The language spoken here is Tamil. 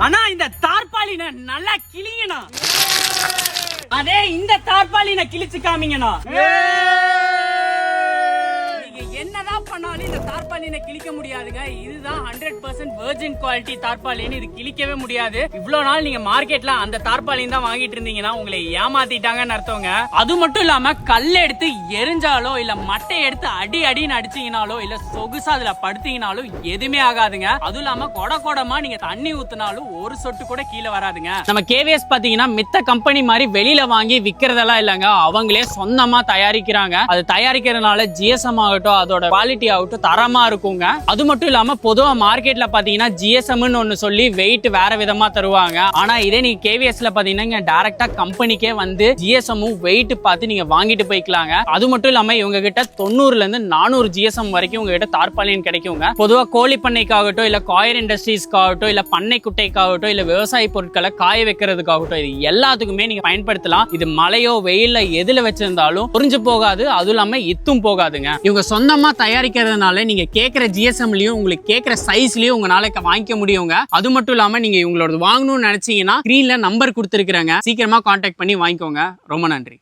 ஆனா இந்த தார்பாலினை நல்லா கிளிங்கண்ணா. அதே இந்த தார்பாலினை கிழிச்சு காமிங்கண்ணா. என்னதான் பண்ணாலும் இந்த தார்பாலினை கிழிக்க முடியாதுங்க. இதுதான் 100% வெர்ஜின் குவாலிட்டி தார்பாலின். இது கிழிக்கவே முடியாது. இவ்வளவு நாள் நீங்க மார்க்கெட்ல அந்த தார்பாலின் தான் வாங்கிட்டு இருந்தீங்கன்னா உங்களை ஏமாத்திட்டாங்கன்னு அர்த்தங்க. அது மட்டும் இல்லாம கல் எடுத்து எரிஞ்சாலோ இல்ல மட்டை எடுத்து அடின்னு அடிச்சீங்கனாலோ இல்ல சொகுசா அதுல படுத்தீங்கனாலும் எதுவுமே ஆகாதுங்க. அதுவும் இல்லாம கொடமா நீங்க தண்ணி ஊத்தினாலும் ஒரு சொட்டு கூட கீழே வராதுங்க. நம்ம கேவிஎஸ் பாத்தீங்கன்னா மித்த கம்பெனி மாதிரி வெளியில வாங்கி விக்கிறதெல்லாம் இல்லங்க. அவங்களே சொந்தமா தயாரிக்கிறாங்க. அது தயாரிக்கிறதுனால ஜிஎஸ்எம் ஆகட்டும் அதோட குவாலிட்டி ஆகட்டும் தரமா இருக்குங்க. அது மட்டும் இல்லாம பொதுவா மார்க்கெட்ல பாத்தீங்கன்னா ஜிஎஸ்எம்னு ஒன்னு சொல்லி வெயிட் வேற விதமா தருவாங்க. ஆனா இதே நீங்க கேவிஎஸ்ல பாத்தீங்கன்னா டைரக்டா கம்பெனிக்கே வந்து ஜிஎஸ்எம் வெயிட் பார்த்து நீங்க வாங்கிட்டு போய்க்கலாங்க. அது மட்டும் இல்லாம இவங்க கிட்ட 90ல இருந்து 400 ஜிஎஸ்எம் வரைக்கும் உங்க கிட்ட தார்பாலின் கிடைக்குங்க. பொதுவா கோழி பண்ணைக்காகட்டும் இல்ல காயர் இண்டஸ்ட்ரீஸ்க்காகட்டும் இல்ல பண்ணை குட்டைக்காகட்டும் இல்ல விவசாய பொருட்களை காய வைக்கிறதுக்காகட்டும் இது எல்லாத்துக்குமே நீங்க பயன்படுத்தலாம். இது மழையோ வெயில்ல எதுல வச்சிருந்தாலும் புரிஞ்சு போகாது. அதுவும் இல்லாம இத்தும் போகாதுங்க. இவங்க சொந்தமா தயாரிக்கிறதுனால நீங்க கேட்கிற ஜிஎஸ்எம்லயும் உங்களுக்கு கேட்கிற சைஸ்லயும் உங்களால வாங்கிக்க முடியுங்க. அது மட்டும் இல்லாம நீங்க இவங்களோட வாங்கணும்னு நினைச்சீங்கன்னா ஸ்கிரீன்ல நம்பர் கொடுத்துருக்காங்க. சீக்கிரமா கான்டாக்ட் பண்ணி வாங்கிக்கோங்க. ரொம்ப நன்றி.